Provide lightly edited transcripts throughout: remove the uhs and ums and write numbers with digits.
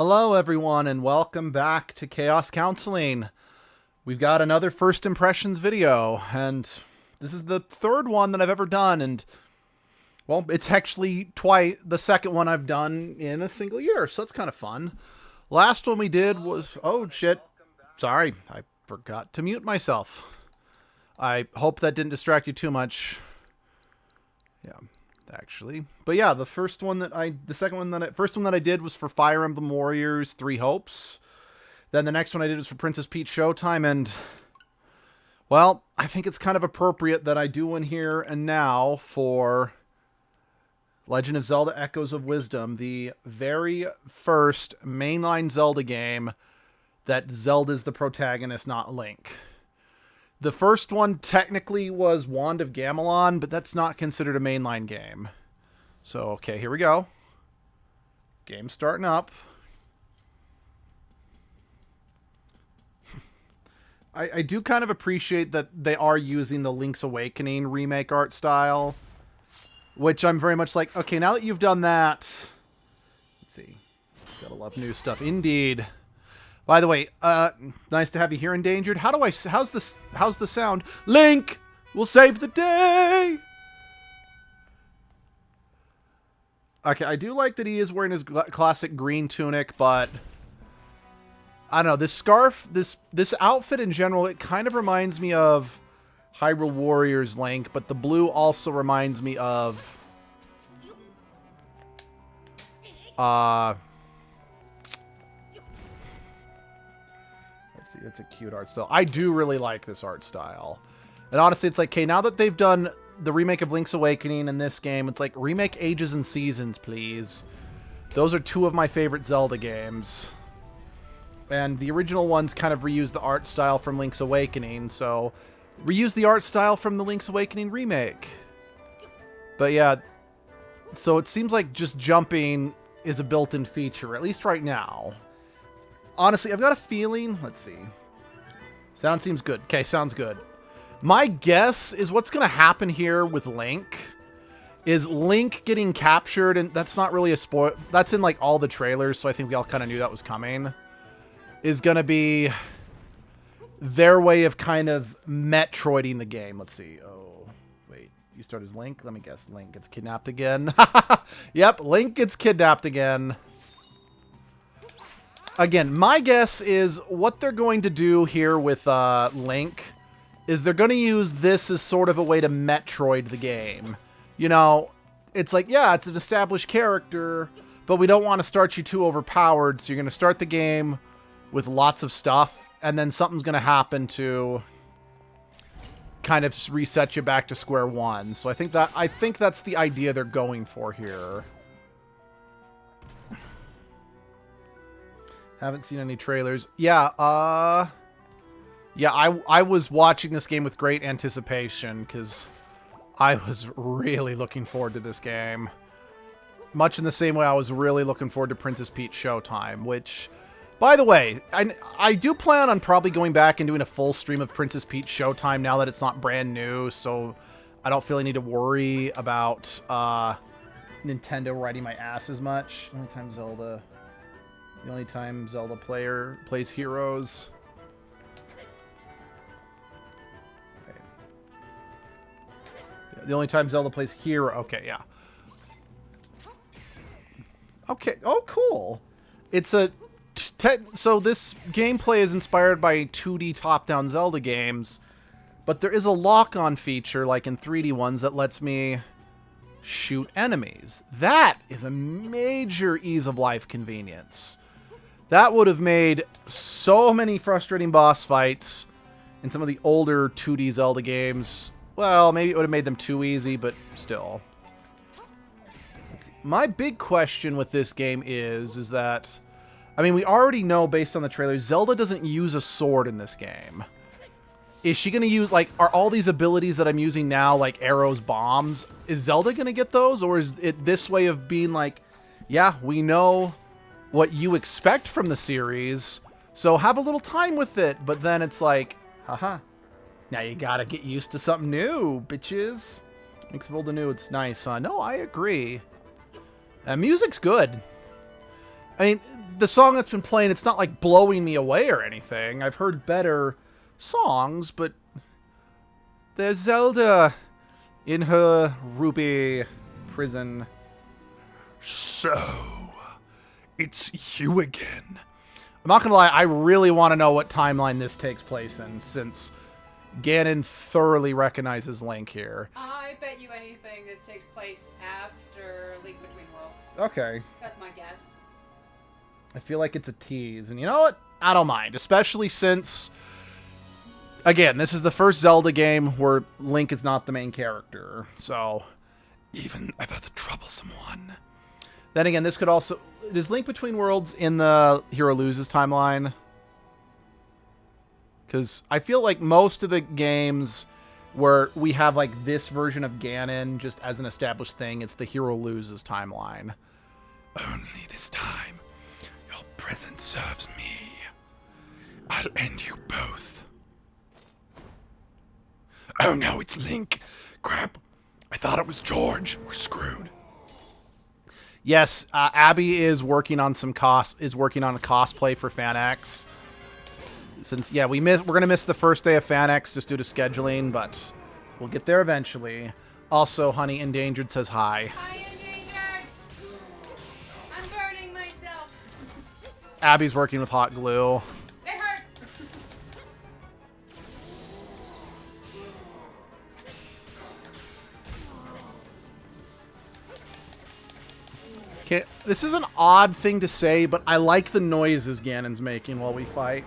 Hello, everyone, and welcome back to Chaos Counseling. We've got another first impressions video, and this is the third one that I've ever done, and, well, it's actually the second one I've done in a single year, so that's kind of fun. Last one we did was... Oh, shit. Sorry, I forgot to mute myself. I hope that didn't distract you too much. Yeah. Actually, but yeah, first one that I did was for Fire Emblem Warriors 3 Hopes. Then the next one I did was for Princess Peach Showtime, and well, I think it's kind of appropriate that I do one here and now for Legend of Zelda Echoes of Wisdom, the very first mainline Zelda game that Zelda's the protagonist, not Link. The first one technically was Wand of Gamelon, but that's not considered a mainline game. So, okay, here we go. Game's starting up. I do kind of appreciate that they are using the Link's Awakening remake art style, which I'm very much like, okay, now that you've done that, let's see. Just gotta love new stuff. Indeed. By the way, nice to have you here, Endangered. How's the sound? Link will save the day! Okay, I do like that he is wearing his classic green tunic, but I don't know, this scarf, this outfit in general, it kind of reminds me of Hyrule Warriors Link, but the blue also reminds me of it's a cute art style. I do really like this art style. And honestly, it's like, okay, now that they've done the remake of Link's Awakening in this game, it's like, remake Ages and Seasons, please. Those are two of my favorite Zelda games. And the original ones kind of reused the art style from Link's Awakening, so reuse the art style from the Link's Awakening remake. But yeah, so it seems like just jumping is a built-in feature, at least right now. Honestly, I've got a feeling... Let's see. Sound seems good. Okay, sounds good. My guess is what's going to happen here with Link is Link getting captured, and that's not really a spoil... That's in, like, all the trailers, so I think we all kind of knew that was coming. Is going to be their way of kind of Metroiding the game. Let's see. Oh, wait. You start as Link? Let me guess. Link gets kidnapped again. Yep, Link gets kidnapped again. Again, my guess is what they're going to do here with Link is they're going to use this as sort of a way to Metroid the game. You know, it's like, yeah, it's an established character, but we don't want to start you too overpowered, so you're going to start the game with lots of stuff, and then something's going to happen to kind of reset you back to square one. So I think that's the idea they're going for here. Haven't seen any trailers. Yeah, yeah, I was watching this game with great anticipation because I was really looking forward to this game. Much in the same way I was really looking forward to Princess Peach Showtime, which, by the way, I do plan on probably going back and doing a full stream of Princess Peach Showtime now that it's not brand new, so I don't feel I need to worry about Nintendo riding my ass as much. The only time Zelda player plays Heroes. Okay. Yeah, the only time Zelda plays Hero. Okay, yeah. Okay. Oh, cool. It's a... So this gameplay is inspired by 2D top-down Zelda games, but there is a lock-on feature, like in 3D ones, that lets me shoot enemies. That is a major ease of life convenience. That would have made so many frustrating boss fights in some of the older 2D Zelda games. Well, maybe it would have made them too easy, but still. Let's see. My big question with this game is that, I mean, we already know based on the trailer, Zelda doesn't use a sword in this game. Is she going to use, like, are all these abilities that I'm using now, like arrows, bombs, is Zelda going to get those? Or is it this way of being like, yeah, we know what you expect from the series, so have a little time with it. But then it's like, haha, now you gotta get used to something new, bitches. Makes Zelda new, it's nice, huh? No, I agree. And music's good. I mean, the song that's been playing, it's not like blowing me away or anything. I've heard better songs, but there's Zelda in her ruby prison. So, it's you again. I'm not gonna lie, I really want to know what timeline this takes place in, since Ganon thoroughly recognizes Link here. I bet you anything this takes place after Link Between Worlds. Okay. That's my guess. I feel like it's a tease, and you know what? I don't mind, especially since, again, this is the first Zelda game where Link is not the main character, so even ever the troublesome one. Then again, this could also... Is Link Between Worlds in the Hero Loses timeline? Because I feel like most of the games where we have like this version of Ganon just as an established thing, it's the Hero Loses timeline. Only this time, your presence serves me. I'll end you both. Oh no, it's Link. Crap. I thought it was George. We're screwed. Yes, Abby is working on some working on a cosplay for FanX. Since yeah, we're gonna miss the first day of FanX just due to scheduling, but we'll get there eventually. Also, Honey Endangered says hi. Hi, Endangered! I'm burning myself. Abby's working with hot glue. It hurts. Okay, this is an odd thing to say, but I like the noises Ganon's making while we fight.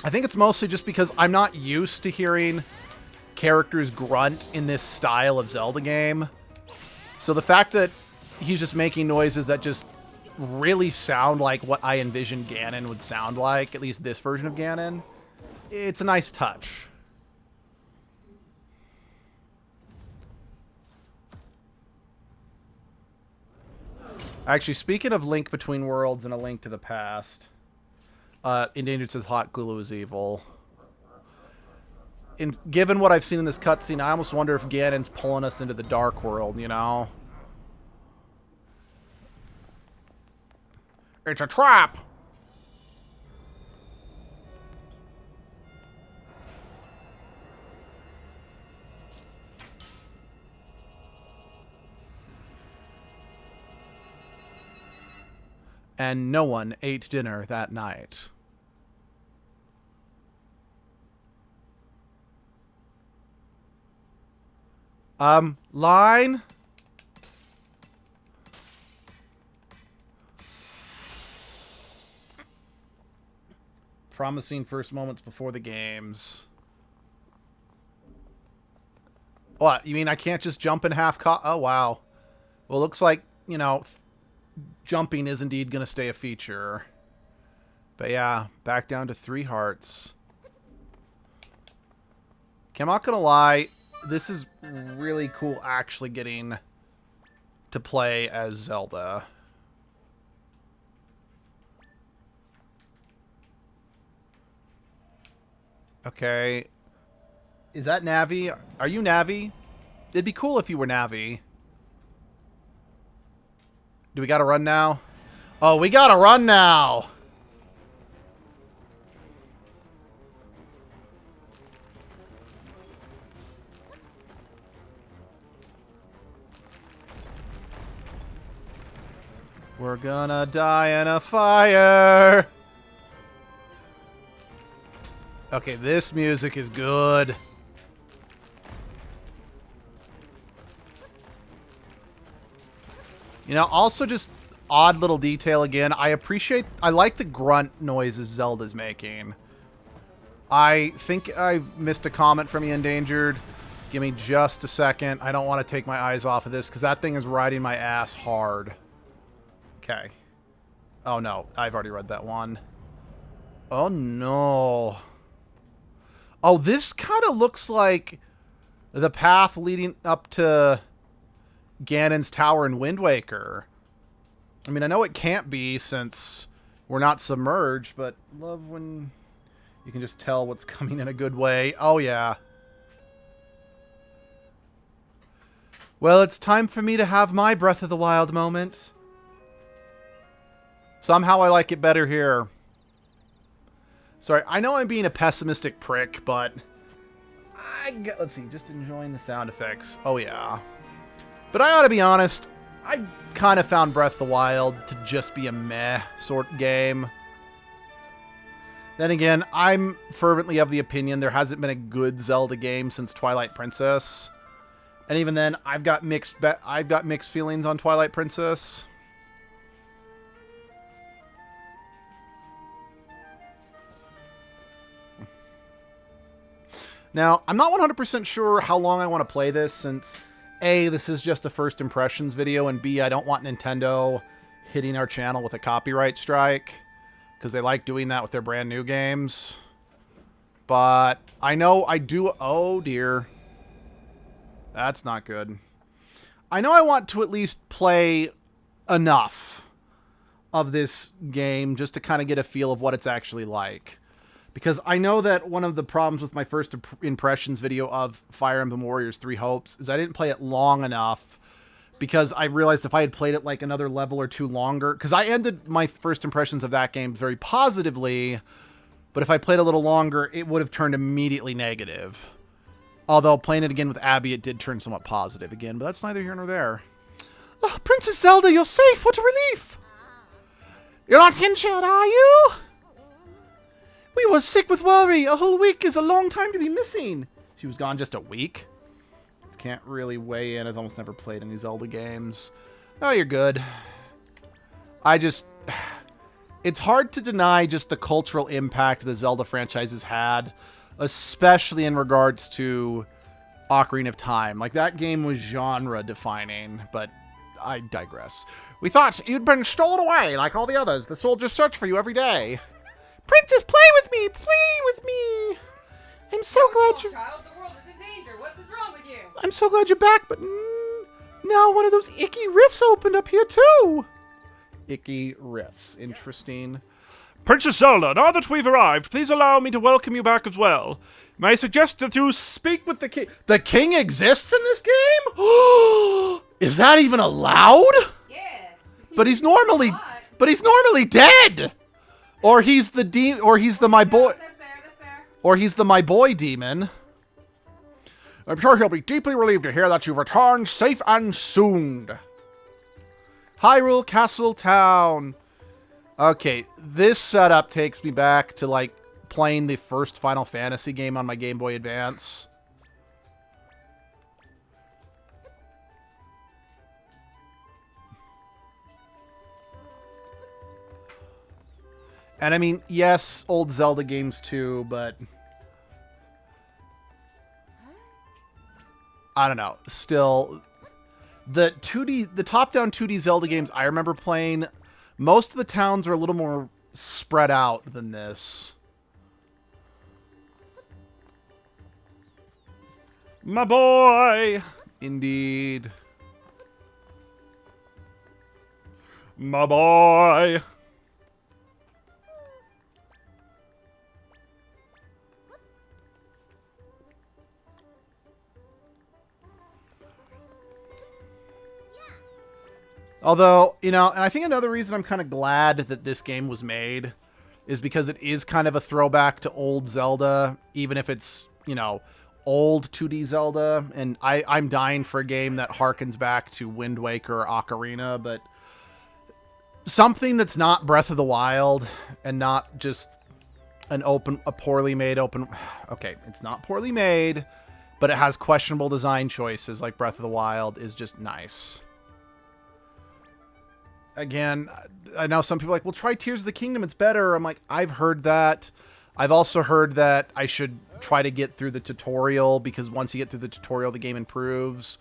I think it's mostly just because I'm not used to hearing characters grunt in this style of Zelda game. So the fact that he's just making noises that just really sound like what I envisioned Ganon would sound like, at least this version of Ganon, it's a nice touch. Actually, speaking of Link Between Worlds and A Link to the Past, Endangered says hot glue is evil. And given what I've seen in this cutscene, I almost wonder if Ganon's pulling us into the Dark World, you know? It's a trap! And no one ate dinner that night. Line? Promising first moments before the games. What, you mean I can't just jump in half oh, wow. Well, looks like, you know, jumping is indeed going to stay a feature. But yeah, back down to 3 hearts. Okay, I'm not going to lie. This is really cool actually getting to play as Zelda. Okay. Is that Navi? Are you Navi? It'd be cool if you were Navi. Do we gotta run now? Oh, we gotta run now! We're gonna die in a fire! Okay, this music is good. You know, also just odd little detail again. I like the grunt noises Zelda's making. I think I missed a comment from you, Endangered. Give me just a second. I don't want to take my eyes off of this because that thing is riding my ass hard. Okay. Oh no, I've already read that one. Oh no. Oh, this kind of looks like the path leading up to Ganon's Tower in Wind Waker. I mean, I know it can't be since we're not submerged, but love when you can just tell what's coming in a good way. Oh, yeah. Well, it's time for me to have my Breath of the Wild moment. Somehow I like it better here. Sorry, I know I'm being a pessimistic prick, but... let's see, just enjoying the sound effects. Oh, yeah. But I gotta be honest, I kind of found Breath of the Wild to just be a meh sort of game. Then again, I'm fervently of the opinion there hasn't been a good Zelda game since Twilight Princess. And even then, I've got mixed feelings on Twilight Princess. Now, I'm not 100% sure how long I want to play this, since A, this is just a first impressions video, and B, I don't want Nintendo hitting our channel with a copyright strike, because they like doing that with their brand new games. But I know I do... Oh, dear. That's not good. I know I want to at least play enough of this game just to kind of get a feel of what it's actually like. Because I know that one of the problems with my first impressions video of Fire Emblem Warriors 3 Hopes is I didn't play it long enough, because I realized if I had played it like another level or two longer, because I ended my first impressions of that game very positively, but if I played a little longer, it would have turned immediately negative. Although playing it again with Abby, it did turn somewhat positive again, but that's neither here nor there. Oh, Princess Zelda, you're safe! What a relief! You're not injured, are you? We were sick with worry. A whole week is a long time to be missing. She was gone just a week? Can't really weigh in. I've almost never played any Zelda games. Oh, you're good. It's hard to deny just the cultural impact the Zelda franchise has had, especially in regards to Ocarina of Time. Like, that game was genre defining, but I digress. We thought you'd been stolen away like all the others. The soldiers search for you every day. Princess, play with me! Play with me! I'm so glad you're... Child, the world is in danger. What is wrong with you? I'm so glad you're back, but now one of those icky rifts opened up here too. Icky rifts. Interesting. Princess Zelda, now that we've arrived, please allow me to welcome you back as well. May I suggest that you Speak with the king. The king exists in this game? Is that even allowed? Yeah. But he's normally dead. Or he's the or he's the my boy. That's fair. Or he's the my boy demon. I'm sure he'll be deeply relieved to hear that you've returned safe and soon. Hyrule Castle Town. Okay, this setup takes me back to, like, playing the first Final Fantasy game on my Game Boy Advance. And I mean, yes, old Zelda games too, but... I don't know. Still, the top-down 2D Zelda games I remember playing, most of the towns are a little more spread out than this. My boy! Indeed. My boy! Although, you know, and I think another reason I'm kind of glad that this game was made is because it is kind of a throwback to old Zelda, even if it's, you know, old 2D Zelda. And I'm dying for a game that harkens back to Wind Waker or Ocarina, but something that's not Breath of the Wild and not just a poorly made open... Okay, it's not poorly made, but it has questionable design choices like Breath of the Wild is just nice. Again, I know some people are like, well, try Tears of the Kingdom, it's better. I'm like, I've heard that. I've also heard that I should try to get through the tutorial, because once you get through the tutorial, the game improves.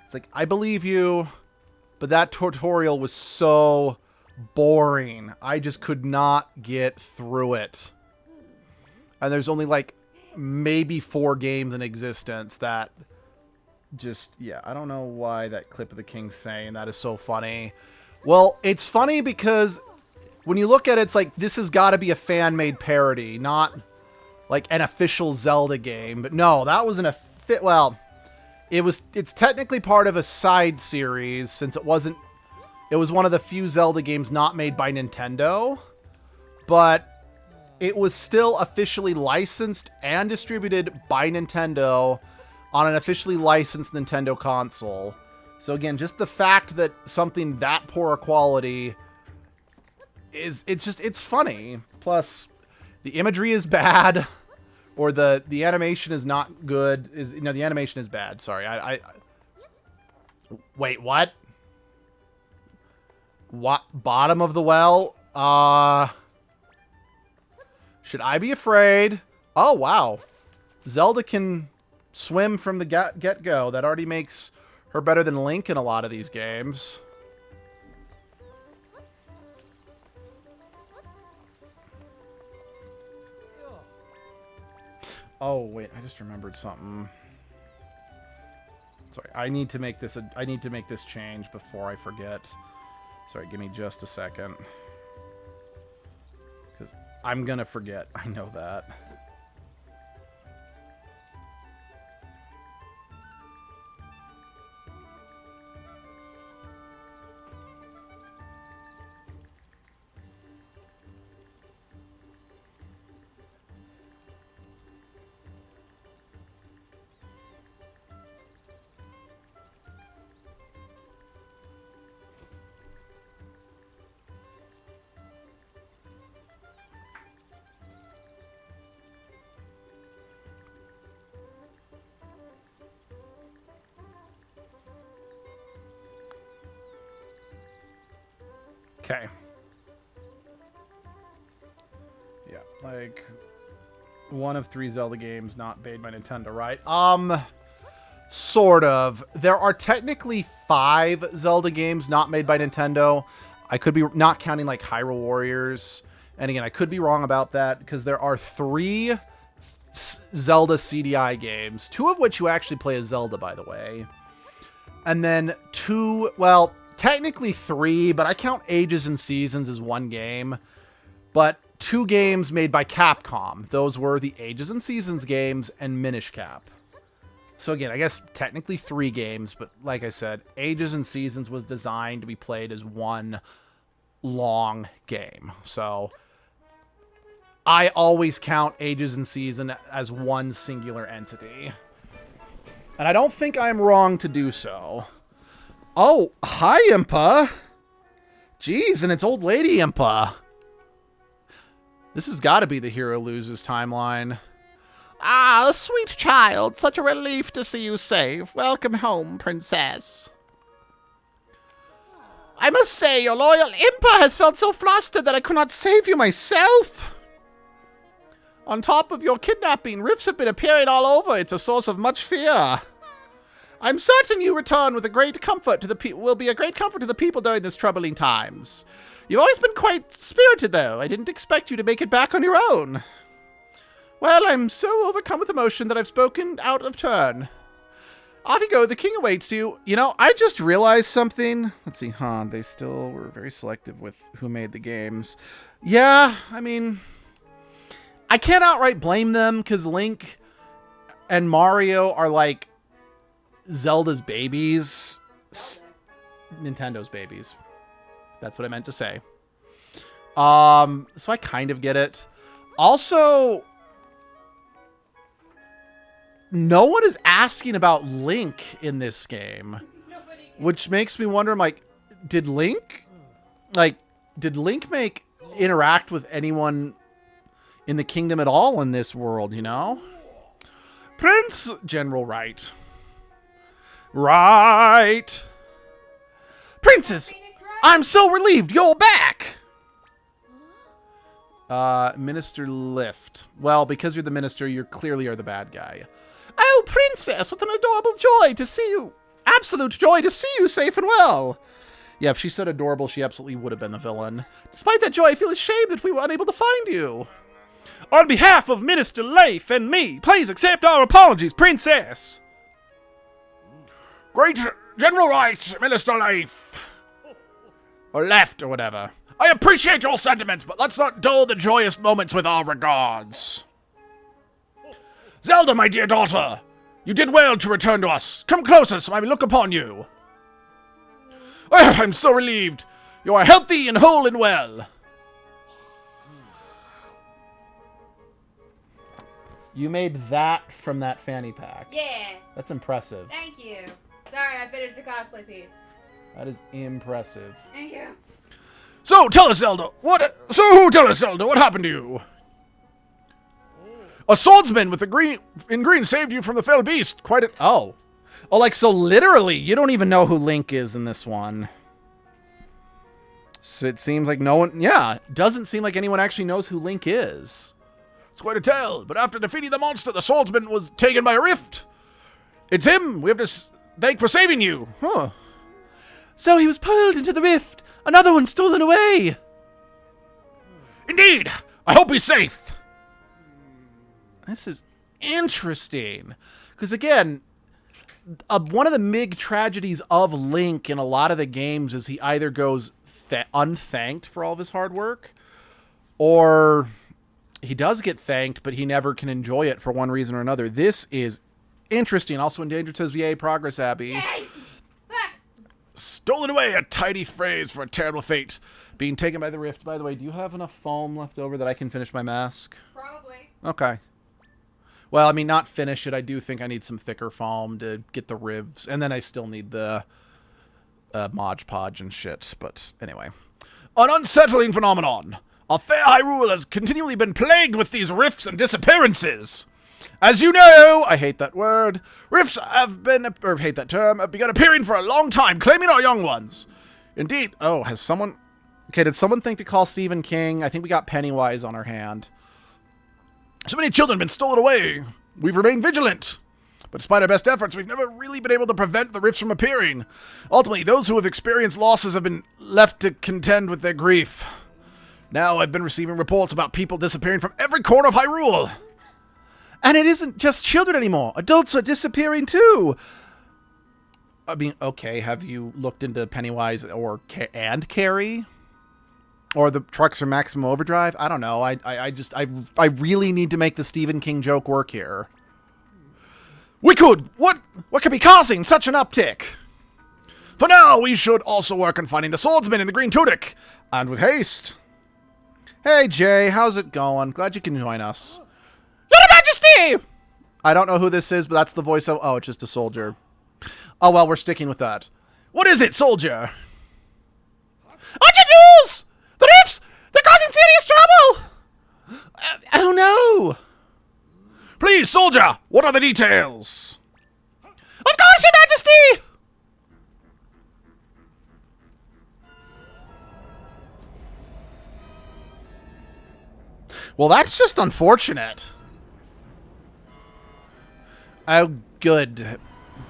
It's like, I believe you, but that tutorial was so boring. I just could not get through it. And there's only like maybe 4 games in existence that just, yeah, I don't know why that clip of the king saying that is so funny. Well, it's funny because when you look at it, it's like, this has got to be a fan-made parody, not like an official Zelda game. But no, that was well, It's technically part of a side series since it was one of the few Zelda games not made by Nintendo, but it was still officially licensed and distributed by Nintendo on an officially licensed Nintendo console. So again, just the fact that something that poor a quality it's funny. Plus, the imagery is bad, or the animation is not good. The animation is bad. Sorry, wait, what? What? Bottom of the well? Should I be afraid? Oh, wow. Zelda can swim from the get-go. That already makes her better than Link in a lot of these games. Oh, wait, I just remembered something. Sorry, I need to make this change before I forget. Sorry, give me just a second. Because I'm gonna forget. I know that. Okay. Yeah, like one of 3 Zelda games not made by Nintendo, right? Sort of. There are technically 5 Zelda games not made by Nintendo. I could be not counting like Hyrule Warriors. And again, I could be wrong about that because there are 3 Zelda CDI games, 2 of which you actually play as Zelda, by the way. And then 2, well, technically 3, but I count Ages and Seasons as 1 game. But 2 games made by Capcom. Those were the Ages and Seasons games and Minish Cap. So again, I guess technically 3 games, but like I said, Ages and Seasons was designed to be played as 1 long game. So I always count Ages and Seasons as 1 singular entity. And I don't think I'm wrong to do so. Oh, hi, Impa. Jeez, and it's old lady Impa. This has got to be the hero loses timeline. Ah, sweet child. Such a relief to see you safe. Welcome home, princess. I must say, your loyal Impa has felt so flustered that I could not save you myself. On top of your kidnapping, rifts have been appearing all over. It's a source of much fear. I'm certain you return with a great comfort to the will be a great comfort to the people during this troubling times. You've always been quite spirited, though. I didn't expect you to make it back on your own. Well, I'm so overcome with emotion that I've spoken out of turn. Off you go. The king awaits you. You know, I just realized something. Let's see. They still were very selective with who made the games. Yeah, I mean, I can't outright blame them because Link and Mario are like Zelda's babies. Nintendo's babies. That's what I meant to say. So I kind of get it. Also, no one is asking about Link in this game, which makes me wonder, I'm like, did Link interact with anyone in the kingdom at all in this world, you know? Prince General Right. Right. Princess, I'm so relieved you're back. Minister Lift. Well, because you're the minister, you clearly are the bad guy. Oh, princess, what an adorable joy to see you. Absolute joy to see you safe and well. Yeah, if she said adorable, she absolutely would have been the villain. Despite that joy, I feel ashamed that we were unable to find you. On behalf of Minister Leif and me, please accept our apologies, princess. Great General Right, Minister Leif. Or left, or whatever. I appreciate your sentiments, but let's not dull the joyous moments with our regards. Zelda, my dear daughter, You did well to return to us. Come closer so I may look upon you. Oh, I'm so relieved. You are healthy and whole and well. You made that from that fanny pack. Yeah. That's impressive. Thank you. Sorry, I finished the cosplay piece. That is impressive. Thank you. So, tell us, Zelda. Tell us, Zelda, what happened to you? A swordsman with in green saved you from the fell beast. Oh, like, so literally, you don't even know who Link is in this one. So it seems like no one, doesn't seem like anyone actually knows who Link is. It's quite a tale, but after defeating the monster, the swordsman was taken by a rift. It's him we have to thank for saving you. Huh. So he was pulled into the rift. Another one stolen away. Indeed. I hope he's safe. This is interesting. Because again, one of the big tragedies of Link in a lot of the games is he either goes unthanked for all of his hard work, or he does get thanked, but he never can enjoy it for one reason or another. This is interesting. Also endangered says VA progress, Abby. Yay! Stolen away, a tidy phrase for a terrible fate. Being taken by the rift. By the way, do you have enough foam left over that I can finish my mask? Probably. Okay. Well, I mean, not finish it. I do think I need some thicker foam to get the ribs. And then I still need the Mod Podge and shit. But anyway. An unsettling phenomenon. Our fair Hyrule has continually been plagued with these rifts and disappearances. As you know, I hate that word, rifts have begun appearing for a long time, claiming our young ones. Indeed. Oh, did someone think to call Stephen King? I think we got Pennywise on our hand. So many children have been stolen away. We've remained vigilant. But despite our best efforts, we've never really been able to prevent the rifts from appearing. Ultimately, those who have experienced losses have been left to contend with their grief. Now I've been receiving reports about people disappearing from every corner of Hyrule. And it isn't just children anymore. Adults are disappearing too. I mean, okay, have you looked into Pennywise and Carrie? Or the trucks from Maximum Overdrive? I don't know. I really need to make the Stephen King joke work here. What could be causing such an uptick? For now, we should also work on finding the swordsman in the green tunic. And with haste. Hey, Jay, how's it going? Glad you can join us. Your Majesty! I don't know who this is, but that's the voice of... Oh, it's just a soldier. Oh, well, we're sticking with that. What is it, soldier? Urgent news! The rifts! They're causing serious trouble! Oh, no! Please, soldier, what are the details? Of course, Your Majesty! Well, that's just unfortunate. Oh, good.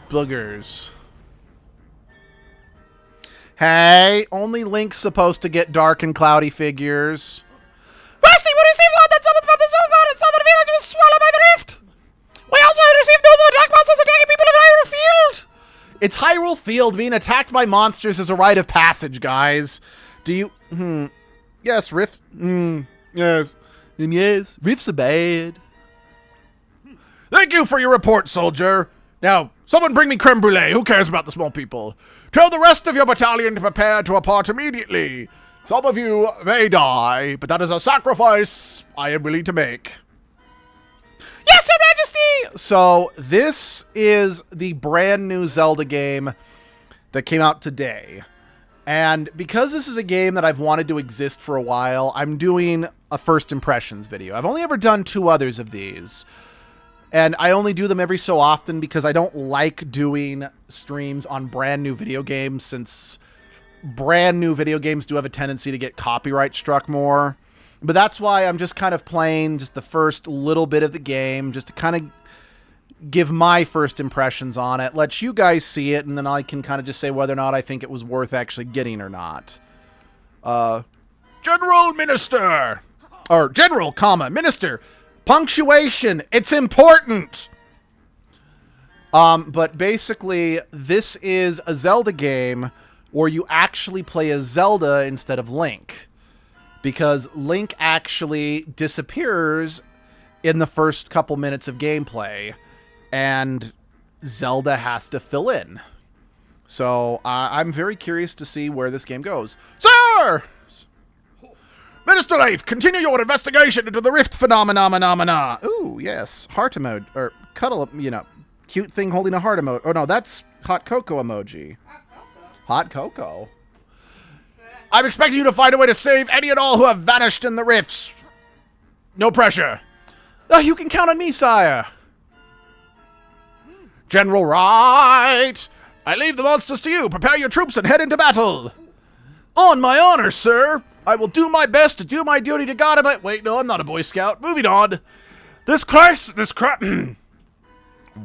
Boogers. Hey, only Link's supposed to get dark and cloudy figures. Firstly, we received word that someone from the Silver and southern village was swallowed by the rift. We also received news of the dark monsters attacking people in Hyrule Field. It's Hyrule Field. Being attacked by monsters is a rite of passage, guys. Do you... Yes, rift... Yes. Yes, rifts are bad. Thank you for your report, soldier. Now, someone bring me creme brulee. Who cares about the small people? Tell the rest of your battalion to prepare to depart immediately. Some of you may die, but that is a sacrifice I am willing to make. Yes, Your Majesty! So, this is the brand new Zelda game that came out today. And because this is a game that I've wanted to exist for a while, I'm doing a first impressions video. I've only ever done 2 others of these. And I only do them every so often because I don't like doing streams on brand new video games, since brand new video games do have a tendency to get copyright struck more. But that's why I'm just kind of playing just the first little bit of the game, just to kind of give my first impressions on it, let you guys see it, and then I can kind of just say whether or not I think it was worth actually getting or not. General Minister! Or General, Minister! Punctuation! It's important! But basically, this is a Zelda game where you actually play as Zelda instead of Link. Because Link actually disappears in the first couple minutes of gameplay. And Zelda has to fill in. So I'm very curious to see where this game goes. Sir! Minister Leif, continue your investigation into the rift phenomena. Ooh, yes. Heart emoji. Or cuddle, cute thing holding a heart emoji. Oh, no, that's hot cocoa emoji. Hot cocoa. I'm expecting you to find a way to save any and all who have vanished in the rifts. No pressure. You can count on me, sire. General Wright, I leave the monsters to you. Prepare your troops and head into battle. On my honor, sir. I will do my best to do my duty to God. Wait, no, I'm not a Boy Scout. Moving on.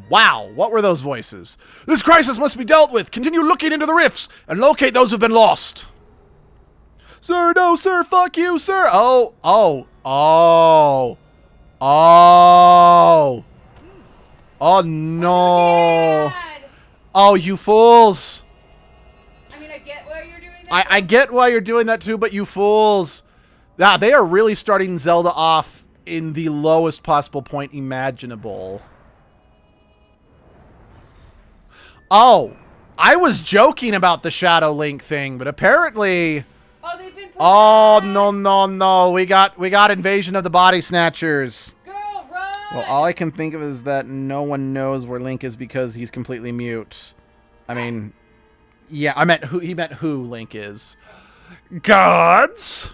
Wow, what were those voices? This crisis must be dealt with. Continue looking into the rifts and locate those who've been lost. Sir, no, sir, fuck you, sir. Oh. Oh, no. Oh, you fools. I mean, I get why you're doing that. I get why you're doing that too, but you fools. Yeah, they are really starting Zelda off in the lowest possible point imaginable. Oh, I was joking about the Shadow Link thing, but apparently... Oh, they've been... Oh, no. We got Invasion of the Body Snatchers. Girl, run! Well, all I can think of is that no one knows where Link is because he's completely mute. I mean, yeah, he meant who Link is. Guards!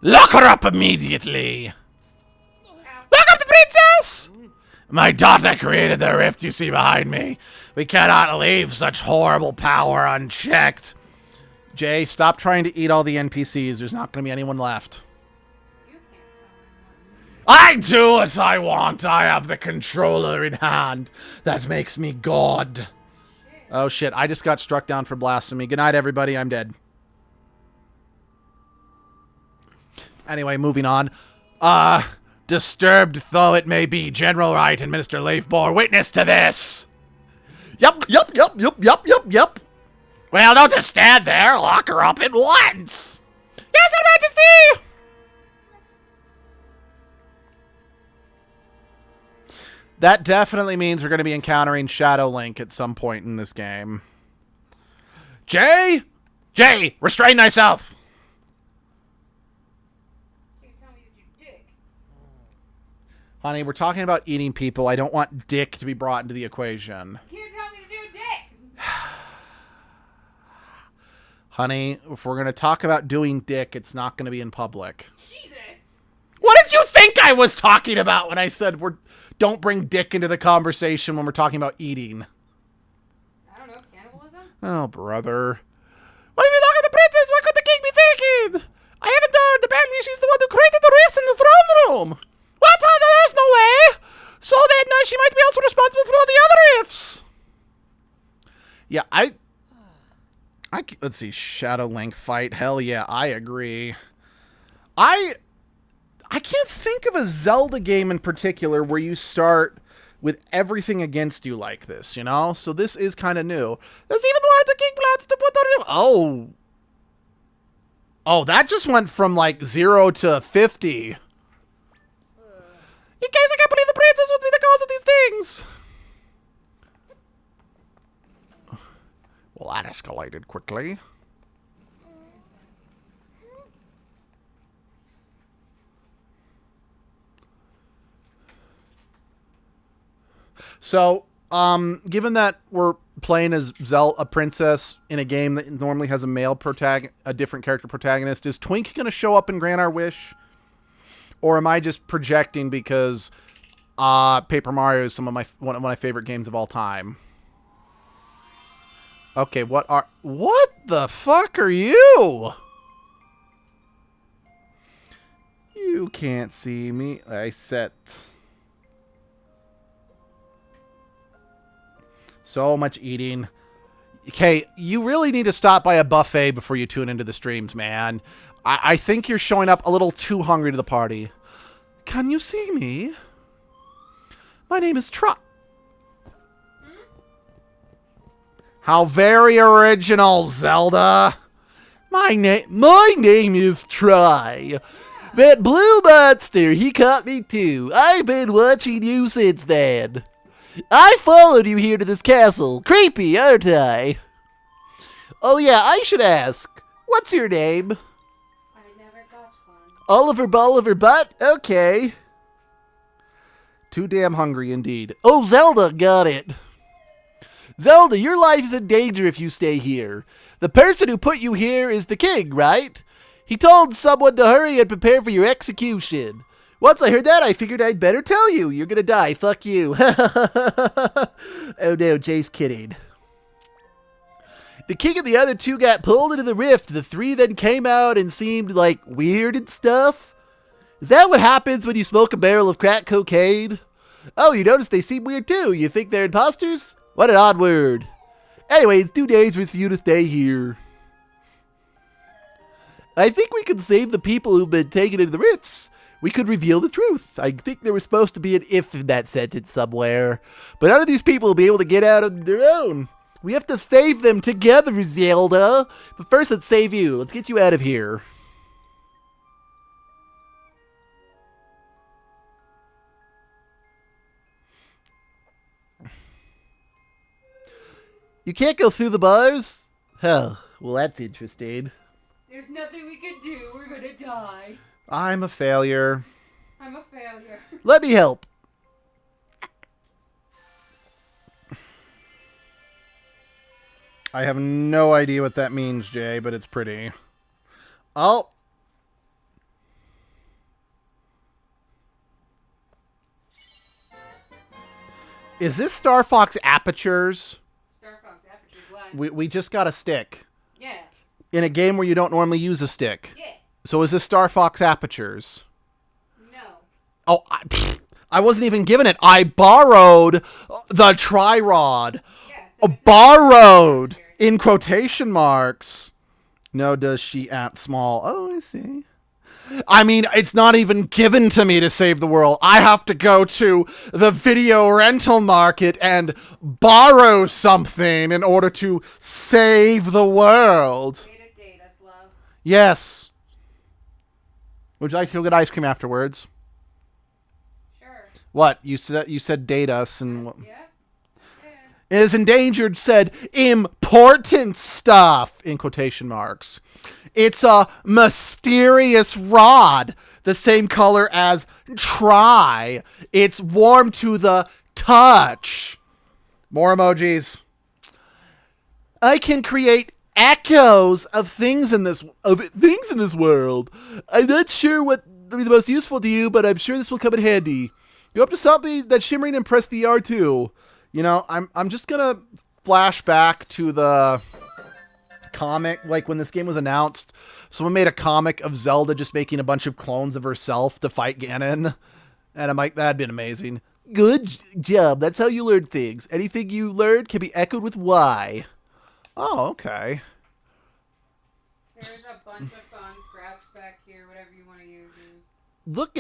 Lock her up immediately! Lock up the princess! My daughter created the rift you see behind me. We cannot leave such horrible power unchecked. Jay, stop trying to eat all the NPCs. There's not going to be anyone left. You can't tell me what to do. I do what I want. I have the controller in hand. That makes me God. Shit. Oh, shit. I just got struck down for blasphemy. Good night, everybody. I'm dead. Anyway, moving on. Disturbed though it may be, General Wright and Minister Leif bore witness to this. Yup. Well, don't just stand there. Lock her up at once. Yes, Your Majesty! That definitely means we're going to be encountering Shadow Link at some point in this game. Jay, restrain thyself. You tell me to do dick. Honey, we're talking about eating people. I don't want dick to be brought into the equation. You tell me to do dick. Honey, if we're going to talk about doing dick, it's not going to be in public. Jesus. What did you think I was talking about when I said don't bring dick into the conversation when we're talking about eating? I don't know, cannibalism? Oh, brother. Why are we looking at the princess? What could the king be thinking? I haven't heard. Apparently she's the one who created the rifts in the throne room. What? There's no way. So then she might be also responsible for all the other rifts. Yeah, let's see, Shadow Link fight. Hell yeah, I agree. I can't think of a Zelda game in particular where you start with everything against you like this, you know? So this is kind of new. There's even why the king plans to put the... Oh, that just went from like 0 to 50. In case I can't believe the princess would be the cause of these things. Well, that escalated quickly. So, given that we're playing as a princess in a game that normally has a different character protagonist, is Twink going to show up and grant our wish? Or am I just projecting because Paper Mario is one of my favorite games of all time? Okay, what the fuck are you? You can't see me. I set so much eating. Okay, you really need to stop by a buffet before you tune into the streams, man. I think you're showing up a little too hungry to the party. Can you see me? My name is Trot. How very original, Zelda. My name is Try. That blue monster, he caught me too. I've been watching you since then. I followed you here to this castle. Creepy, aren't I? Oh yeah, I should ask. What's your name? I never got one. Oliver Bolivar Butt? Okay. Too damn hungry indeed. Oh, Zelda, got it. Zelda, your life is in danger if you stay here. The person who put you here is the king, right? He told someone to hurry and prepare for your execution. Once I heard that, I figured I'd better tell you. You're gonna die. Fuck you. Oh no, Jay's kidding. The king and the other two got pulled into the rift. The three then came out and seemed like weird and stuff. Is that what happens when you smoke a barrel of crack cocaine? Oh, you notice they seem weird too. You think they're imposters? What an odd word. Anyway, it's too dangerous for you to stay here. I think we can save the people who've been taken into the rifts. We could reveal the truth. I think there was supposed to be an if in that sentence somewhere. But none of these people will be able to get out on their own. We have to save them together, Zelda. But first, let's save you. Let's get you out of here. You can't go through the bars? Oh, well, that's interesting. There's nothing we can do. We're gonna die. I'm a failure. I'm a failure. Let me help. I have no idea what that means, Jay, but it's pretty. Oh. Is this Star Fox Apertures? Star Fox Apertures, why? We just got a stick. Yeah. In a game where you don't normally use a stick. Yeah. So is this Star Fox Apertures? No. Oh, I wasn't even given it. I borrowed the tri-rod. Yeah, so it's Borrowed in quotation marks. No, does she at small? Oh, I see. I mean, it's not even given to me to save the world. I have to go to the video rental market and borrow something in order to save the world. Date us, love. Yes. Would you like to go get ice cream afterwards? Sure. What? You said date us and Yeah. is endangered said important stuff in quotation marks. It's a mysterious rod, the same color as try. It's warm to the touch. More emojis. I can create echoes of things in this world. I'm not sure what will be the most useful to you, but I'm sure this will come in handy. Go up to something that's shimmering and press the R2. You know, I'm just gonna flash back to the comic, like when this game was announced. Someone made a comic of Zelda just making a bunch of clones of herself to fight Ganon, and I'm like, that'd been amazing. Good job. That's how you learn things. Anything you learned can be echoed with Y. Oh, okay. There's a bunch of fun scratch back here, whatever you want to use. Look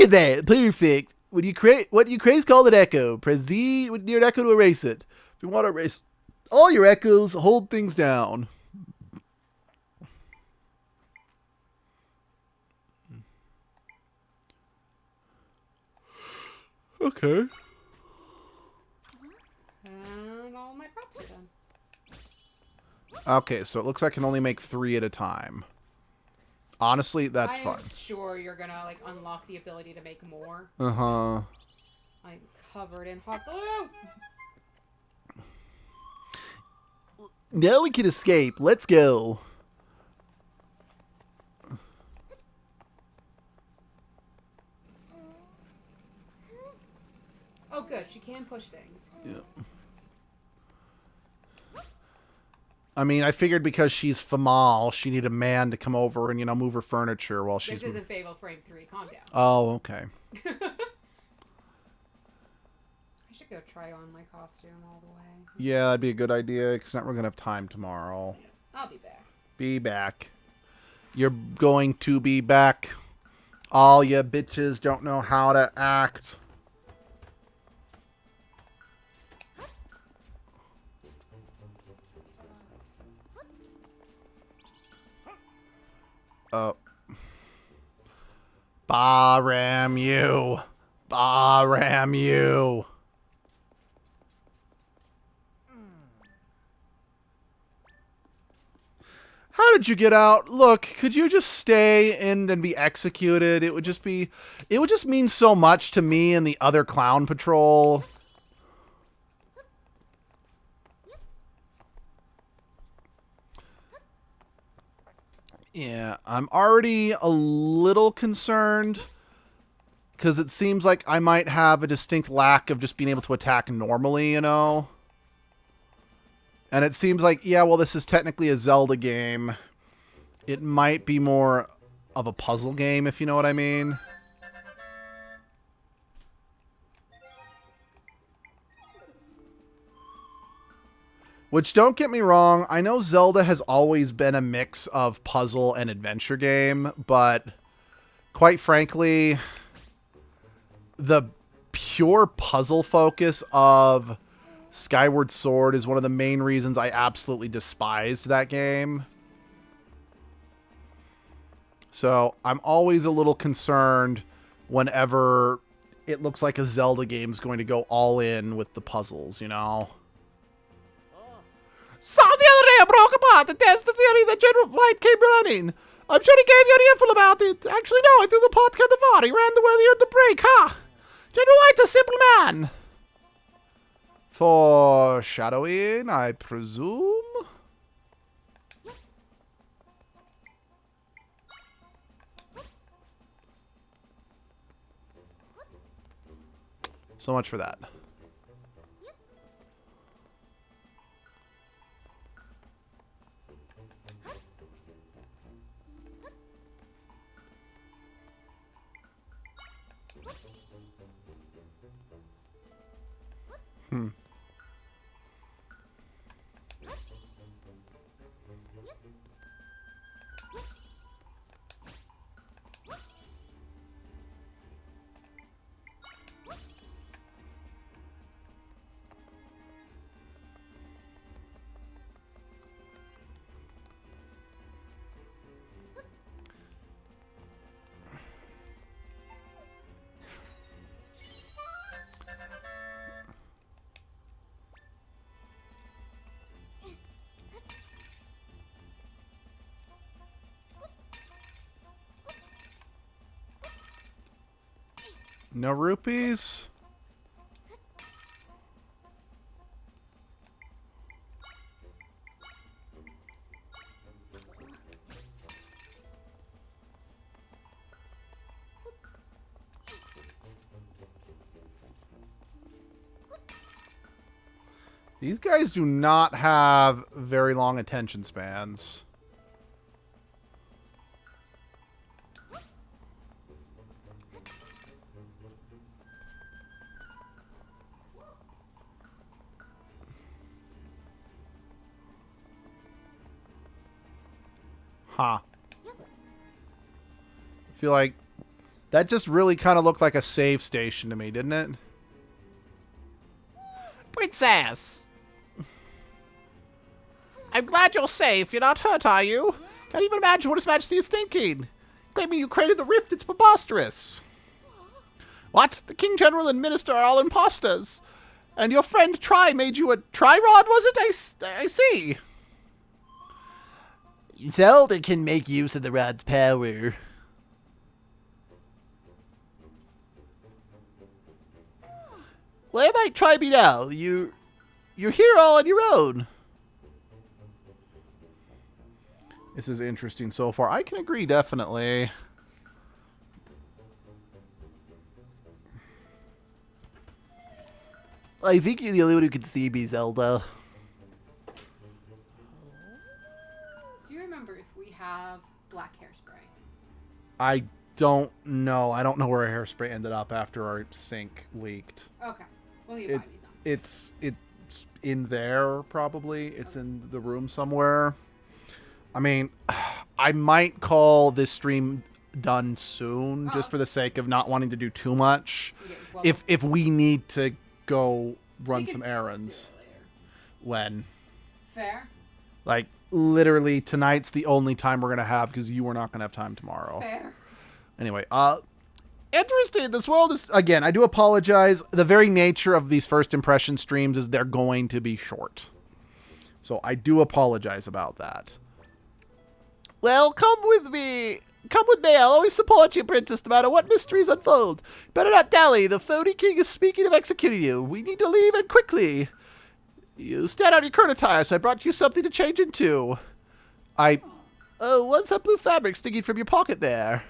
at that. Perfect. When you create what you create is called an echo. Press Z near an echo to erase it. If you want to erase all your echoes, hold things down. Okay. And all my props are done. Okay, so it looks like I can only make 3 at a time. Honestly, that's fine. I'm sure you're gonna like unlock the ability to make more. Uh-huh. I'm covered in hot glue. Now we can escape. Let's go. Oh, good. She can push things. Yeah. I mean, I figured because she's Famal, she needed a man to come over and, you know, move her furniture while she's... This isn't Fable Frame 3. Calm down. Oh, okay. I should go try on my costume all the way. Yeah, that'd be a good idea, because not we're going to have time tomorrow. I'll be back. Be back. You're going to be back. All you bitches don't know how to act. Bah-ram you. Bah-ram you. How did you get out? Look, could you just stay in and be executed? It would just mean so much to me and the other clown patrol. Yeah, I'm already a little concerned because it seems like I might have a distinct lack of just being able to attack normally, you know? And it seems like, yeah, well, this is technically a Zelda game. It might be more of a puzzle game, if you know what I mean. Which, don't get me wrong, I know Zelda has always been a mix of puzzle and adventure game, but quite frankly, the pure puzzle focus of Skyward Sword is one of the main reasons I absolutely despised that game. So I'm always a little concerned whenever it looks like a Zelda game is going to go all in with the puzzles, you know? So the other day I broke apart the test the theory that General White came running. I'm sure he gave you an earful about it. Actually, no, I threw the pot cut the far. He ran the way he heard the break, huh? General White's a simple man. Foreshadowing, I presume? So much for that. No rupees? These guys do not have very long attention spans. Huh. I feel like that just really kind of looked like a save station to me, didn't it? Princess! I'm glad you're safe. You're not hurt, are you? Can't even imagine what His Majesty is thinking. Claiming you created the rift, it's preposterous. What? The King General and Minister are all imposters. And your friend Tri made you a Tri-Rod, was it? I see. Zelda can make use of the rod's power. Where might Tri be now? You're here all on your own. This is interesting so far. I can agree, definitely. I think you're the only one who can see me, Zelda. Do you remember if we have black hairspray? I don't know. I don't know where our hairspray ended up after our sink leaked. Okay. Well, you buy me some. It's in there, probably. It's in the room somewhere. I mean, I might call this stream done soon, just for the sake of not wanting to do too much. Okay, well, If we need to go run we some can errands. do it later. When? Fair. Like, literally, tonight's the only time we're going to have because you are not going to have time tomorrow. Fair. Anyway, interesting. This world is, again, I do apologize. The very nature of these first impression streams is they're going to be short. So I do apologize about that. Well, come with me. Come with me. I'll always support you, Princess, no matter what mysteries unfold. Better not dally. The phony king is speaking of executing you. We need to leave and quickly. You stand on your current attire, so I brought you something to change into. Oh, what's that blue fabric sticking from your pocket there?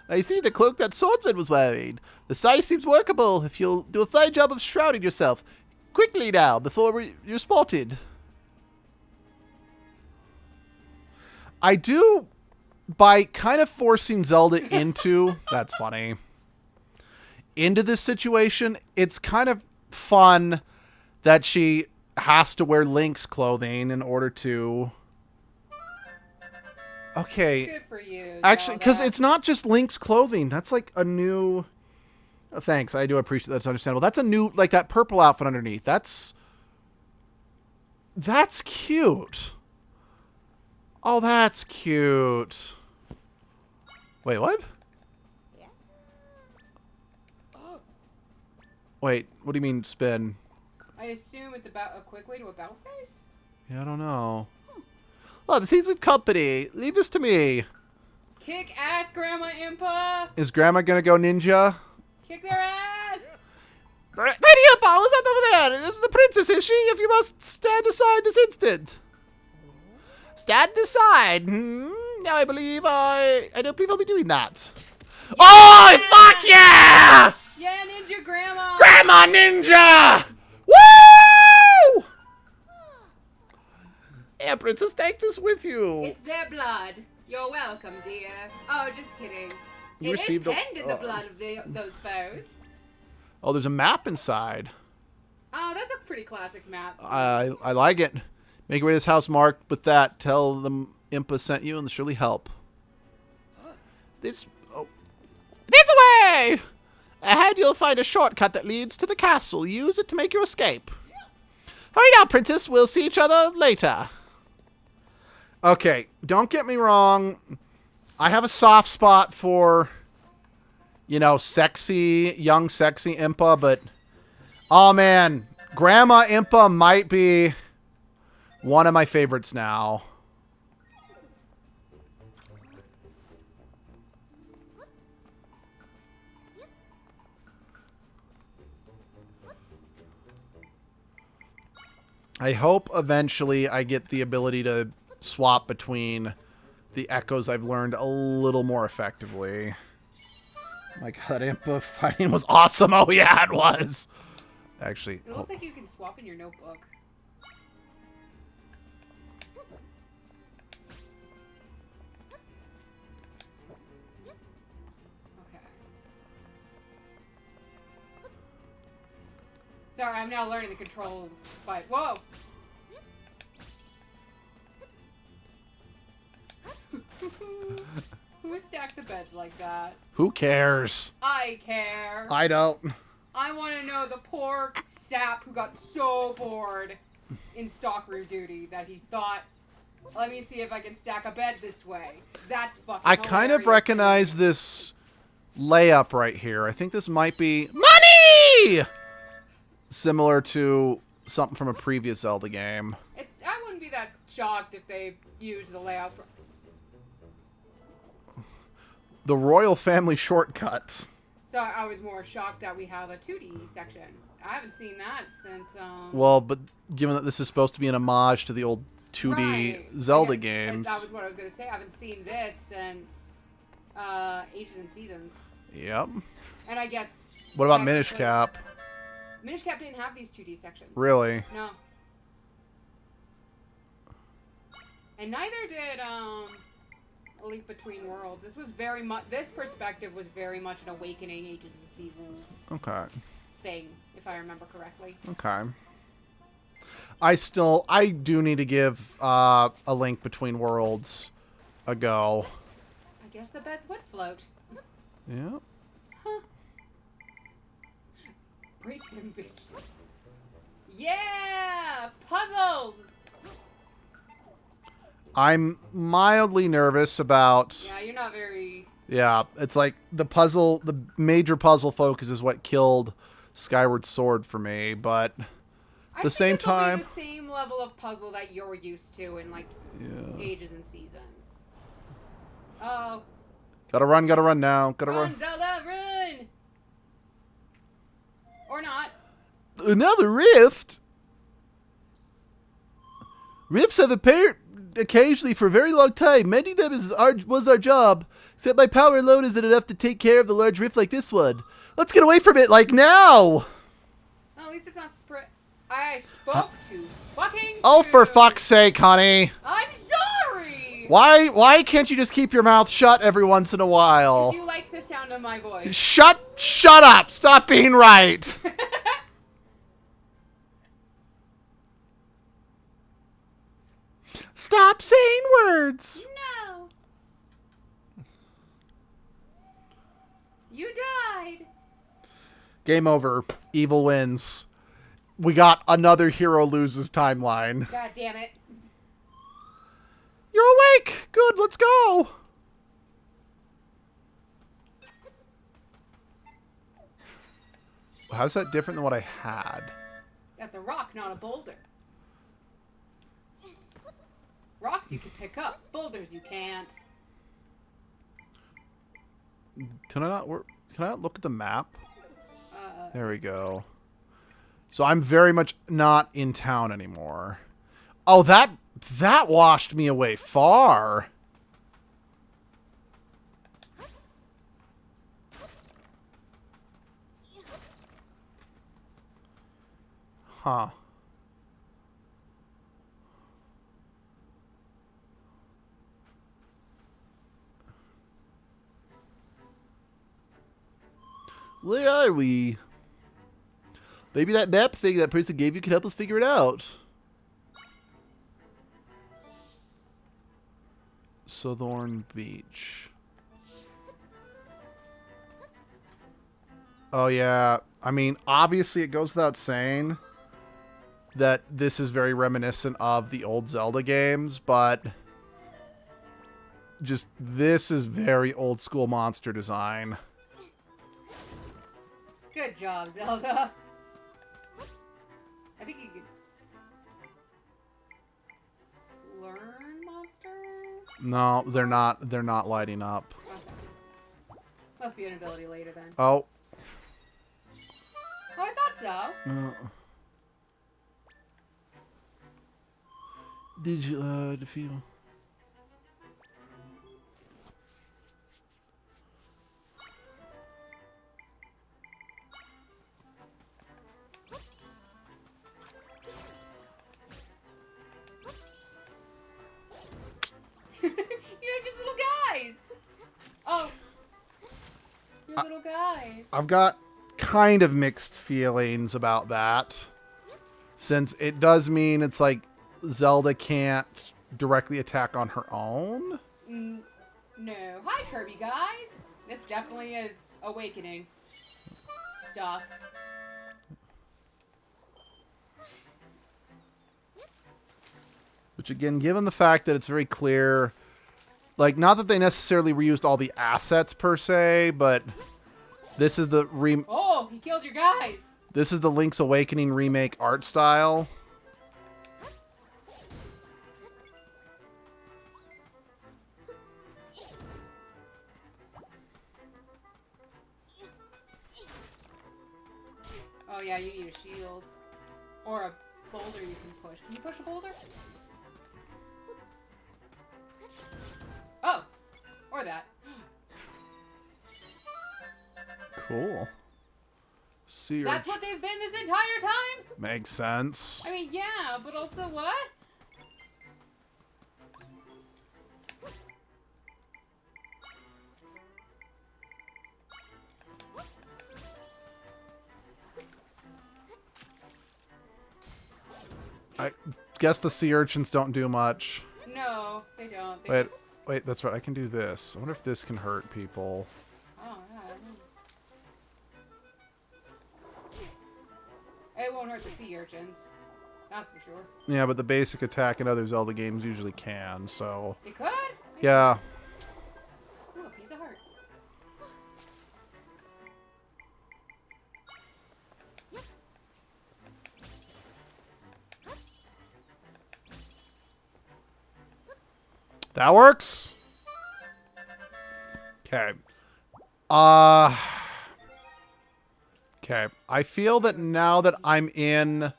I see the cloak that swordsman was wearing. The size seems workable if you'll do a fine job of shrouding yourself. Quickly now, before you're spotted. I do, by kind of forcing Zelda into, that's funny, into this situation, it's kind of fun that she has to wear Link's clothing in order to... Okay. Good for you. Actually, because Zelda. it's not just Link's clothing. That's like a new... Thanks, I do appreciate that's understandable. That's a new, like that purple outfit underneath. That's cute. Oh, that's cute. Wait, what? Wait, what do you mean spin? I assume it's about a quick way to a battle face? Yeah, I don't know. Well, it seems we've company. Leave this to me. Kick ass, Grandma Impa! Is Grandma gonna go ninja? Kick their ass! Lady Impa, who's that over there? This is the princess, is she? If you must stand aside this instant. Stand aside. Now I believe I don't believe I'll be doing that. Yeah. Oh, fuck yeah! Yeah, Ninja Grandma! Grandma Ninja! Woo! Yeah, princess, take this with you. It's their blood. You're welcome, dear. Oh, just kidding. You It received is a- penned in the blood of those foes. Oh, there's a map inside. Oh, that's a pretty classic map. I like it. Make your way to this house marked with that. Tell them Impa sent you and they'll surely help. This way! Ahead you'll find a shortcut that leads to the castle. Use it to make your escape. Hurry now, princess. We'll see each other later. Okay, don't get me wrong. I have a soft spot for, you know, sexy, young, sexy Impa, but, oh man, Grandma Impa might be one of my favorites now. I hope eventually I get the ability to swap between the echoes I've learned a little more effectively. My god, Impa fighting was awesome. Oh yeah, it was. Actually, It looks like you can swap in your notebook. Okay. Sorry, I'm now learning the controls. But whoa! Who stacked the beds like that? who cares? I care. I don't. I want to know the poor sap who got so bored in stockroom duty that he thought, let me see if I can stack a bed this way. That's fucking I kind of hilarious. recognize this layup right here. I think this might be money, similar to something from a previous Zelda game. I wouldn't be that shocked if they used the layout for... The royal family shortcut. So I was more shocked that we have a 2D section. I haven't seen that since, Well, but given that this is supposed to be an homage to the old 2D right. Zelda I guess- games. That was what I was going to say. I haven't seen this since, Ages and Seasons. Yep. And I guess... What about yeah, Minish Cap? Minish Cap didn't have these 2D sections. Really? No. And neither did, A Link Between Worlds. This was very much... This perspective was very much an Awakening Ages and Seasons Okay. thing, if I remember correctly. Okay. I do need to give A Link Between Worlds a go. I guess the beds would float. Yeah. Huh. Break them, bitch. Yeah! Puzzles! I'm mildly nervous about... Yeah, you're not very Yeah, it's like the puzzle, the major puzzle focus is what killed Skyward Sword for me, but I the think same this will be time, the same level of puzzle that you're used to in like yeah. ages and seasons. Oh, Gotta run now, gotta run. run, Zelda, run! Or not. Another rift? Rifts have appeared occasionally for a very long time. Mending them was our job. Except my power alone isn't enough to take care of the large rift like this one. Let's get away from it, like now! Well, at least it's not spread. I spoke to fucking. Oh, for you. fuck's sake, honey. I'm sorry. Why can't you just keep your mouth shut every once in a while? Do you like the sound of my voice? Shut up! Stop being right! Stop saying words! No. You died. Game over. Evil wins. We got another hero loses timeline. God damn it. You're awake! Good, let's go! How's that different than what I had? That's a rock, not a boulder. Rocks you can pick up, boulders you can't. Can I not look at the map? There we go. So I'm very much not in town anymore. Oh, that washed me away far. Huh. Where are we? Maybe that map thing that person gave you can help us figure it out. Southern Beach. Oh, yeah. I mean, obviously it goes without saying that this is very reminiscent of the old Zelda games, but just this is very old school monster design. Good job, Zelda. I think you could learn monsters? No, they're not. They're not lighting up. Okay. Must be an ability later then. Oh. Oh, I thought so. Did you defeat him? You're just little guys. Oh. You're little guys. I've got kind of mixed feelings about that, since it does mean it's like Zelda can't directly attack on her own. No. Hi, Kirby guys. This definitely is awakening stuff. Which, again, given the fact that it's very clear, like, not that they necessarily reused all the assets per se, but this is the Oh, he killed your guys. this is the Link's Awakening remake art style. Oh yeah, you need a shield. Or a boulder you can push. Can you push a boulder? Oh! Or that. Cool. Sea That's urchin. what they've been this entire time? Makes sense. I mean, yeah, but also what? I guess the sea urchins don't do much. No, they don't. They Wait, just... wait, that's right. I can do this. I wonder if this can hurt people. Oh, yeah, I don't know. It won't hurt the sea urchins. That's for sure. Yeah, but the basic attack in other Zelda games usually can, so... It could? Yeah. Ooh, a piece of heart. That works. Okay. Okay. I feel that now that I'm in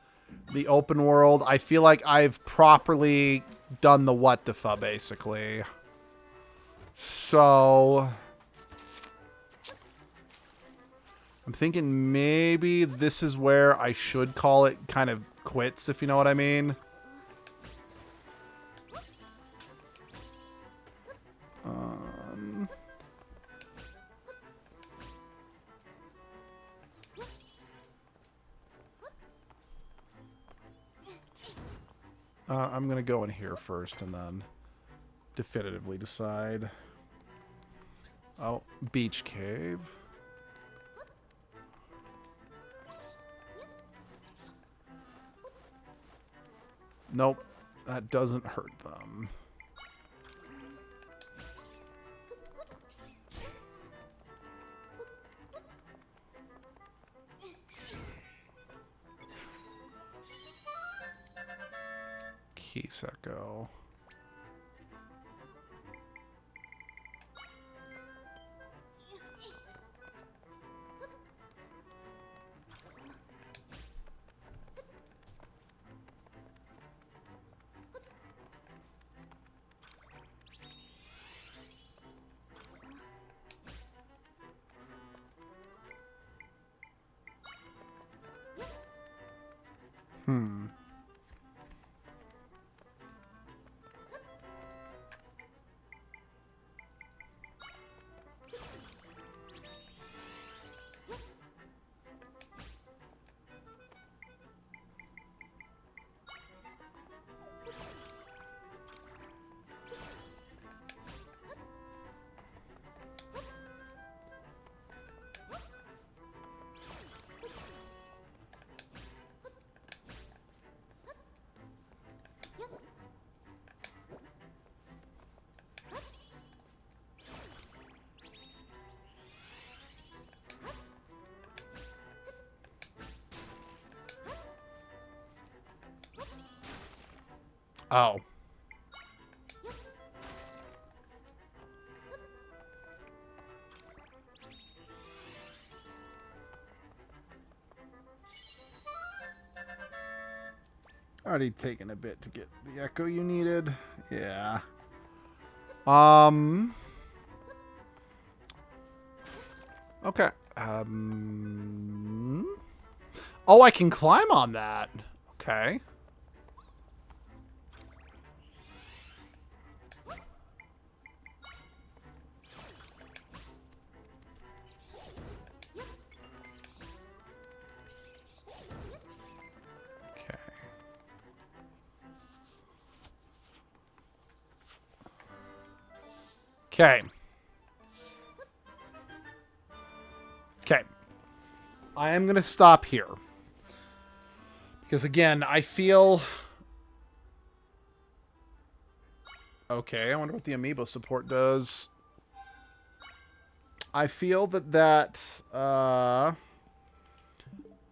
the open world, I feel like I've properly done the what the fuck, basically. So I'm thinking maybe this is where I should call it kind of quits, if you know what I mean. I'm going to go in here first and then definitively decide. Oh, beach cave. Nope, that doesn't hurt them. Kiseko. Oh. Already taken a bit to get the echo you needed. Yeah. Okay. Oh, I can climb on that. Okay. Okay. Okay. I am going to stop here. Because again, I feel... Okay, I wonder what the amiibo support does. I feel that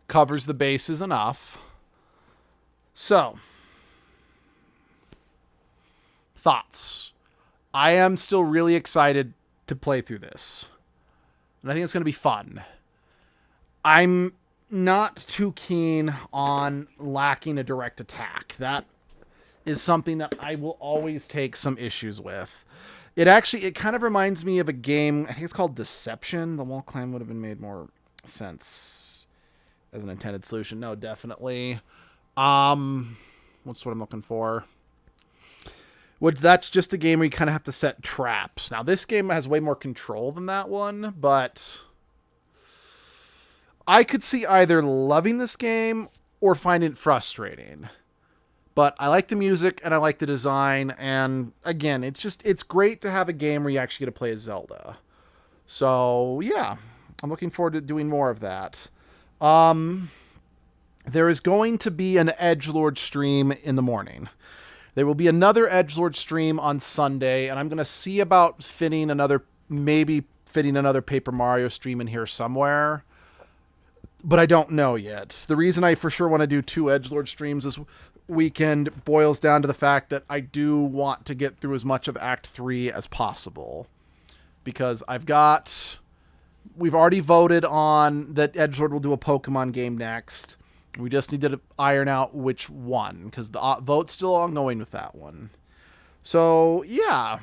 covers the bases enough. So, thoughts. I am still really excited to play through this. And I think it's going to be fun. I'm not too keen on lacking a direct attack. That is something that I will always take some issues with. It kind of reminds me of a game, I think it's called Deception. The wall climb would have been made more sense as an intended solution. No, definitely. What's what I'm looking for? That's just a game where you kind of have to set traps. Now, this game has way more control than that one, but I could see either loving this game or finding it frustrating. But I like the music and I like the design, and again, it's great to have a game where you actually get to play as Zelda. So, yeah, I'm looking forward to doing more of that. There is going to be an edgelord stream in the morning. There will be another edgelord stream on Sunday, and I'm going to see about fitting another Paper Mario stream in here somewhere. but I don't know yet. The reason I for sure want to do 2 edgelord streams this weekend boils down to the fact that I do want to get through as much of Act 3 as possible. Because we've already voted on that edgelord will do a Pokemon game next. We just need to iron out which one, because the vote's still ongoing with that one. So, yeah.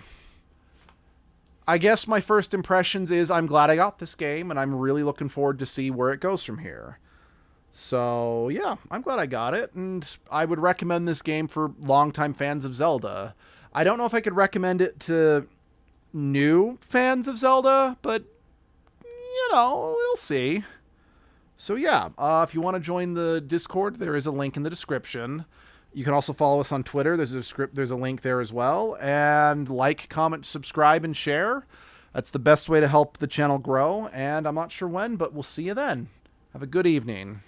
I guess my first impressions is I'm glad I got this game, and I'm really looking forward to see where it goes from here. So, yeah, I'm glad I got it, and I would recommend this game for longtime fans of Zelda. I don't know if I could recommend it to new fans of Zelda, but, you know, we'll see. So, yeah, if you want to join the Discord, there is a link in the description. You can also follow us on Twitter. There's a link there as well. And like, comment, subscribe, and share. That's the best way to help the channel grow. And I'm not sure when, but we'll see you then. Have a good evening.